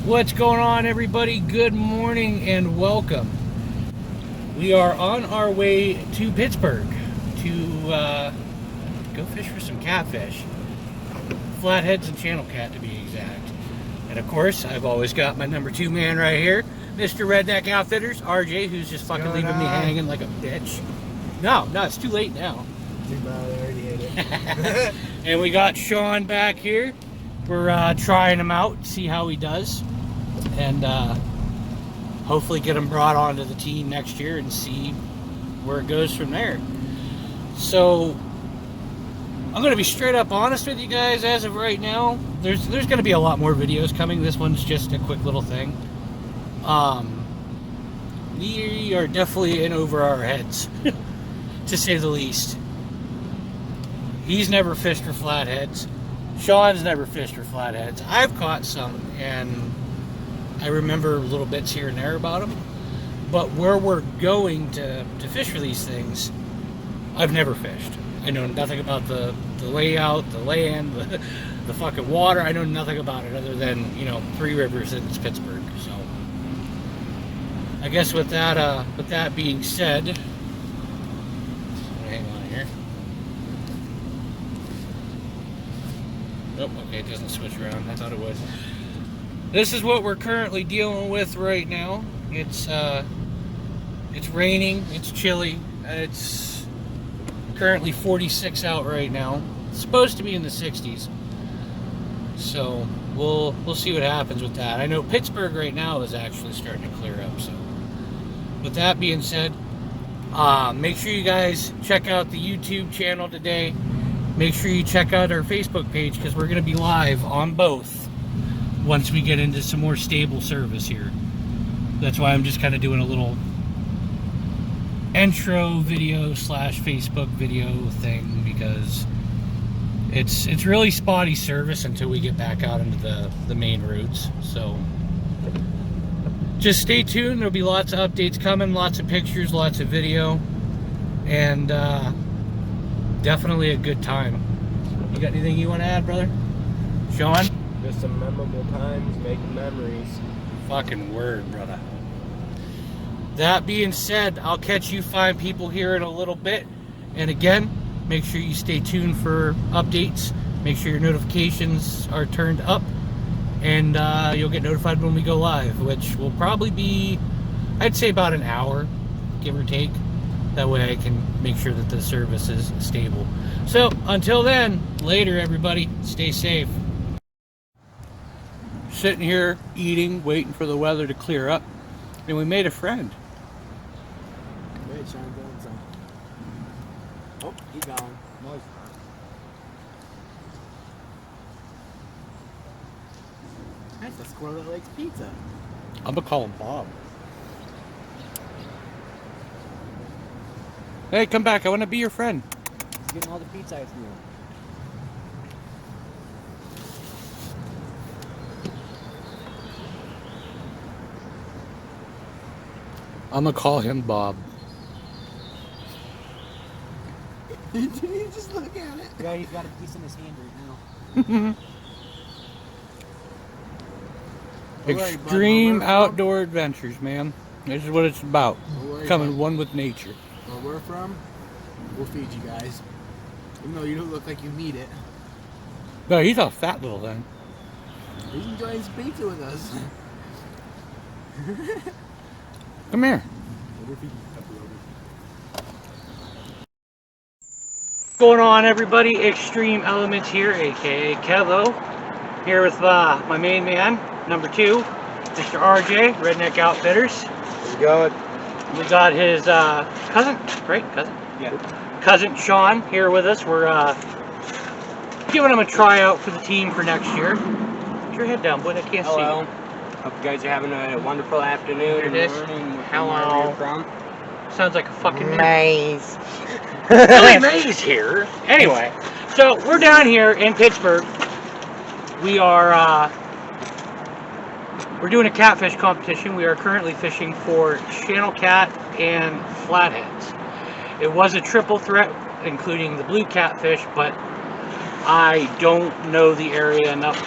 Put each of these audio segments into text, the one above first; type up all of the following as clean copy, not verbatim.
What's going on, everybody? Good morning and welcome. We are on our way to Pittsburgh to go fish for some catfish, flatheads and channel cat to be exact. And of course, I've always got my number 2 man right here, Mr. Redneck Outfitters, RJ, who's just fucking leaving me hanging like a bitch. No, it's too late now. Too bad, I already ate it. And we got Sean back here. We're trying him out, see how he does, and hopefully get him brought onto the team next year and see where it goes from there. So I'm going to be straight up honest with you guys as of right now. There's going to be a lot more videos coming. This one's just a quick little thing. We are definitely in over our heads, to say the least. He's never fished for flatheads. Sean's never fished for flatheads. I've caught some, and I remember little bits here and there about them. But where we're going to fish for these things, I've never fished. I know nothing about the layout, the land, the fucking water. I know nothing about it other than, Three Rivers and it's Pittsburgh. So I guess with that being said, hang on here. Oh, okay, it doesn't switch around. I thought it would. This is what we're currently dealing with right now. It's raining, it's chilly, it's currently 46 out right now. It's supposed to be in the 60s. So we'll see what happens with that. I know Pittsburgh right now is actually starting to clear up. So with that being said, make sure you guys check out the YouTube channel today. Make sure you check out our Facebook page because we're going to be live on both once we get into some more stable service here. That's why I'm just kind of doing a little intro video / Facebook video thing, because it's really spotty service until we get back out into the main routes. So just stay tuned. There'll be lots of updates coming, lots of pictures, lots of video, and definitely a good time. You got anything you want to add, brother? Sean? Just some memorable times, making memories. Fucking word, brother. That being said, I'll catch you fine people here in a little bit. And again, make sure you stay tuned for updates. Make sure your notifications are turned up. And you'll get notified when we go live, which will probably be, I'd say, about an hour, give or take. That way I can make sure that the service is stable. So, until then, later everybody. Stay safe. Sitting here, eating, waiting for the weather to clear up. And we made a friend. Wait, Sean, going some. Oh, he's gone. Nice. That's a squirrel that likes pizza. I'm gonna call him Bob. Hey, come back. I want to be your friend. He's getting all the pizza ice cream. I'm gonna call him Bob. You just look at it. Yeah, he's got a piece in his hand right now. Extreme outdoor adventures, man. This is what it's about. Coming one with nature. Where we're from, we'll feed you guys. Even though you don't look like you need it. No, he's a fat little thing. He's enjoying some pizza with us. Come here. What's going on, everybody? Extreme Elements here, aka Kevo. Here with my main man, number 2, Mr. RJ, Redneck Outfitters. How's it going? We got his cousin, right? Cousin? Yeah. Cousin Sean here with us. We're giving him a tryout for the team for next year. Put your head down, boy. I can't see you. Hope you guys are having a wonderful afternoon and morning. Hello. Where from? Sounds like a fucking Maze. Billy Mays here. Anyway, so we're down here in Pittsburgh. We are we're doing a catfish competition. We are currently fishing for channel cat and flatheads. It was a triple threat, including the blue catfish, but I don't know the area enough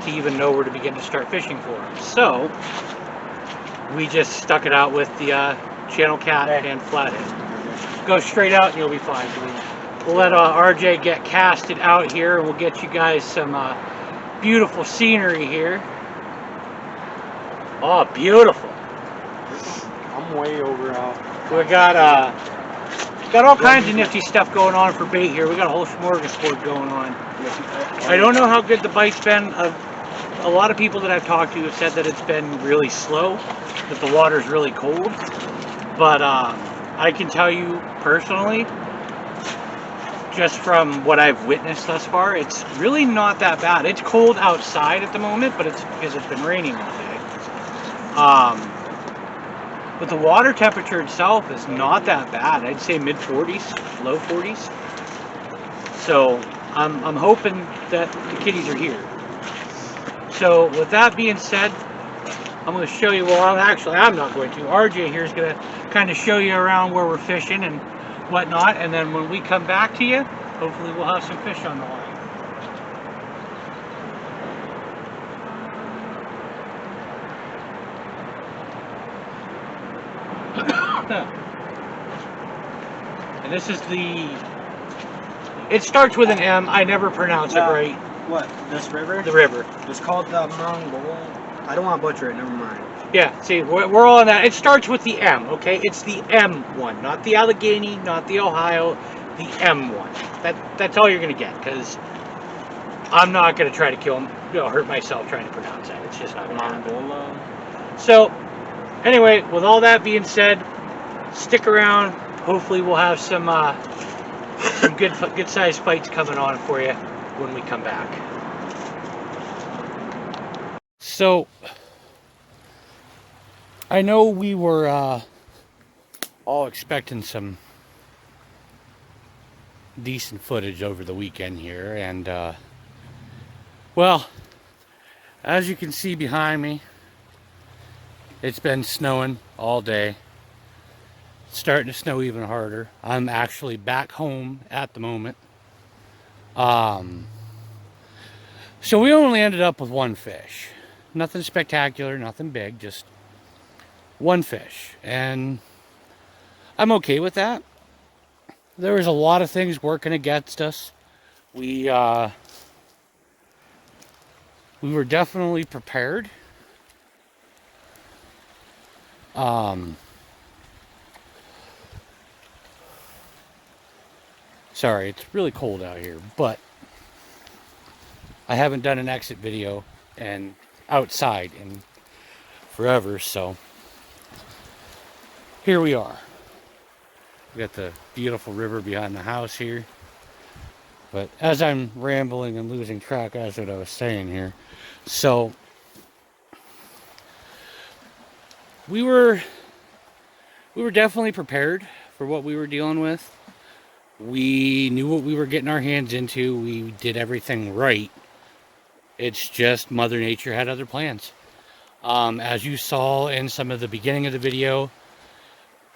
to even know where to begin to start fishing for them. So we just stuck it out with the channel cat and flathead. Go straight out and you'll be fine. We'll let RJ get casted out here, and we'll get you guys some beautiful scenery here. Oh, beautiful. I'm way over out. We got all kinds of nifty stuff going on for bait here. We got a whole smorgasbord going on. I don't know how good the bite's been. A lot of people that I've talked to have said that it's been really slow, that the water's really cold. But I can tell you personally, just from what I've witnessed thus far, it's really not that bad. It's cold outside at the moment, but it's because it's been raining all day. But the water temperature itself is not that bad. I'd say mid 40s, low 40s. So I'm hoping that the kitties are here. So with that being said, I'm going to show you, well, I'm not going to. RJ here is going to kind of show you around where we're fishing and whatnot. And then when we come back to you, hopefully we'll have some fish on the line. And this is it starts with an M. I never pronounce it right. What? This river? The river. It's called the Mongol. I don't want to butcher it, never mind. Yeah, see, we're all on that. It starts with the M, okay? It's the M one, not the Allegheny, not the Ohio, the M one. That's all you're going to get, because I'm not going to try to hurt myself trying to pronounce that. It's just not going to happen. So, anyway, with all that being said, stick around. Hopefully we'll have some good sized fights coming on for you when we come back. So I know we were all expecting some decent footage over the weekend here, and well, as you can see behind me, it's been snowing all day. It's starting to snow even harder. I'm actually back home at the moment. So we only ended up with one fish. Nothing spectacular, nothing big, just one fish. And I'm okay with that. There was a lot of things working against us. We were definitely prepared. Sorry, it's really cold out here, but I haven't done an exit video and outside in forever, so here we are. We got the beautiful river behind the house here. But as I'm rambling and losing track, that's what I was saying here. So we were definitely prepared for what we were dealing with. We knew what we were getting our hands into. We did everything right. It's just Mother Nature had other plans. As you saw in some of the beginning of the video,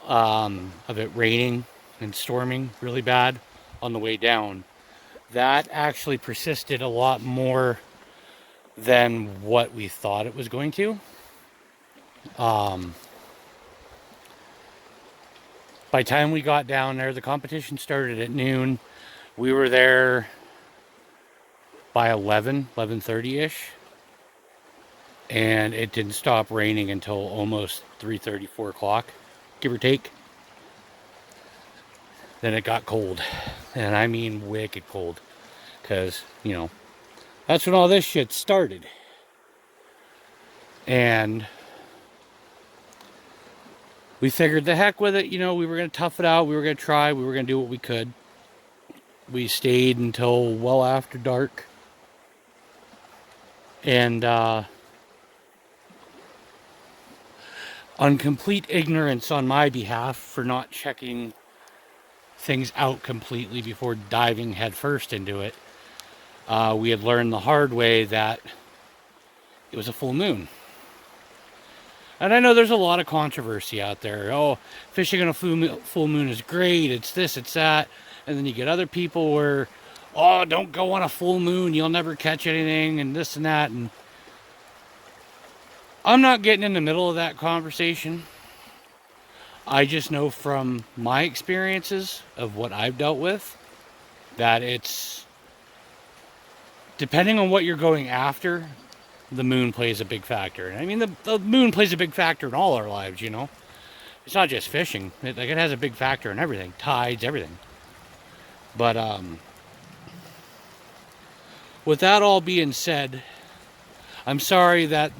of it raining and storming really bad on the way down, that actually persisted a lot more than what we thought it was going to. By the time we got down there, the competition started at noon. We were there by 11:30-ish. And it didn't stop raining until almost 3:30, 4 o'clock, give or take. Then it got cold. And I mean wicked cold. Because, that's when all this shit started. And we figured the heck with it, we were going to tough it out, we were going to try, we were going to do what we could. We stayed until well after dark. And on complete ignorance on my behalf for not checking things out completely before diving headfirst into it, we had learned the hard way that it was a full moon. And I know there's a lot of controversy out there. Oh, fishing on a full moon is great. It's this, it's that. And then you get other people where, oh, don't go on a full moon, you'll never catch anything, and this and that. And I'm not getting in the middle of that conversation. I just know from my experiences of what I've dealt with that it's, depending on what you're going after, the moon plays a big factor. And I mean, the moon plays a big factor in all our lives, you know. It's not just fishing. It has a big factor in everything. Tides, everything. But with that all being said, I'm sorry that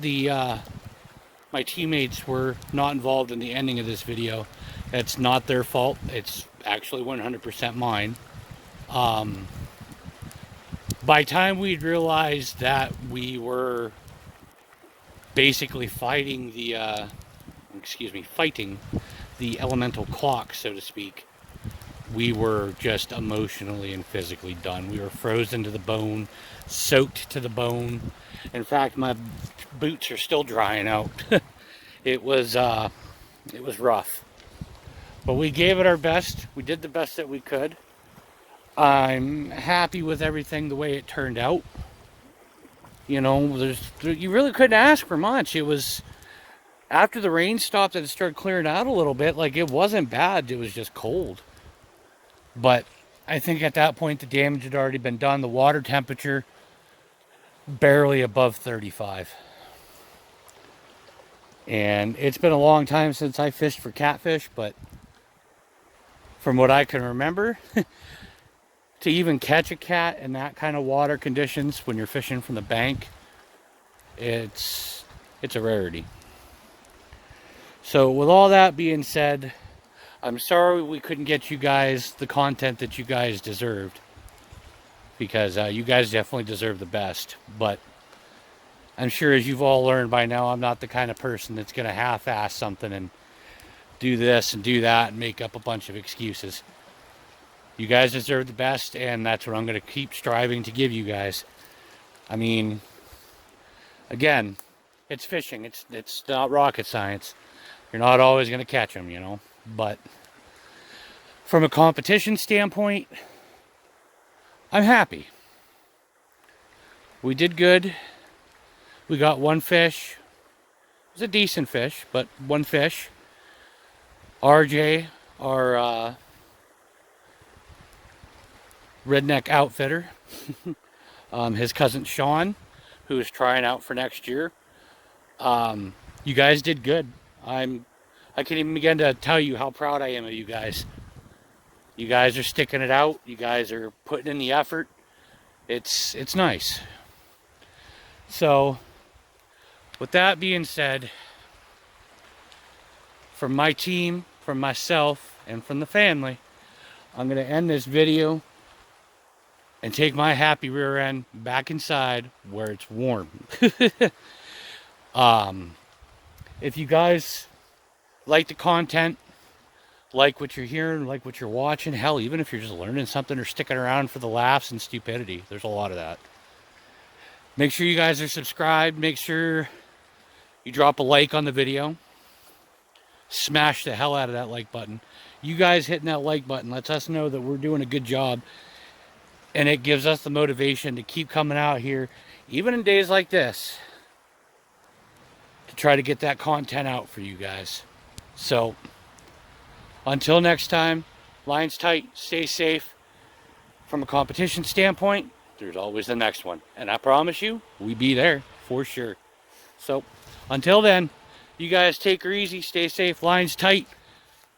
my teammates were not involved in the ending of this video. It's not their fault. It's actually 100% mine. By the time we'd realized that we were basically fighting the elemental clock, so to speak, we were just emotionally and physically done. We were frozen to the bone, soaked to the bone. In fact, my boots are still drying out. It was rough, but we gave it our best. We did the best that we could. I'm happy with everything the way it turned out. You know, you really couldn't ask for much. It was, after the rain stopped and it started clearing out a little bit, like, it wasn't bad. It was just cold. But I think at that point the damage had already been done. The water temperature barely above 35. And it's been a long time since I fished for catfish, but from what I can remember, to even catch a cat in that kind of water conditions when you're fishing from the bank, it's a rarity. So with all that being said, I'm sorry we couldn't get you guys the content that you guys deserved, because you guys definitely deserve the best. But I'm sure, as you've all learned by now, I'm not the kind of person that's going to half-ass something and do this and do that and make up a bunch of excuses. You guys deserve the best, and that's what I'm going to keep striving to give you guys. I mean, again, it's fishing. It's not rocket science. You're not always going to catch them, you know. But from a competition standpoint, I'm happy. We did good. We got one fish. It was a decent fish, but one fish. RJ, our redneck outfitter, his cousin Sean, who is trying out for next year. You guys did good. I can't even begin to tell you how proud I am of you guys. You guys are sticking it out. You guys are putting in the effort. It's nice. So, with that being said, from my team, from myself, and from the family, I'm going to end this video and take my happy rear end back inside where it's warm. If you guys like the content, like what you're hearing, like what you're watching, hell, even if you're just learning something or sticking around for the laughs and stupidity, there's a lot of that. Make sure you guys are subscribed. Make sure you drop a like on the video. Smash the hell out of that like button. You guys hitting that like button lets us know that we're doing a good job, and it gives us the motivation to keep coming out here, even in days like this, to try to get that content out for you guys. So, until next time, lines tight, stay safe. From a competition standpoint, there's always the next one. And I promise you, we be there for sure. So, until then, you guys take her easy, stay safe, lines tight.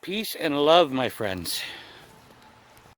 Peace and love, my friends.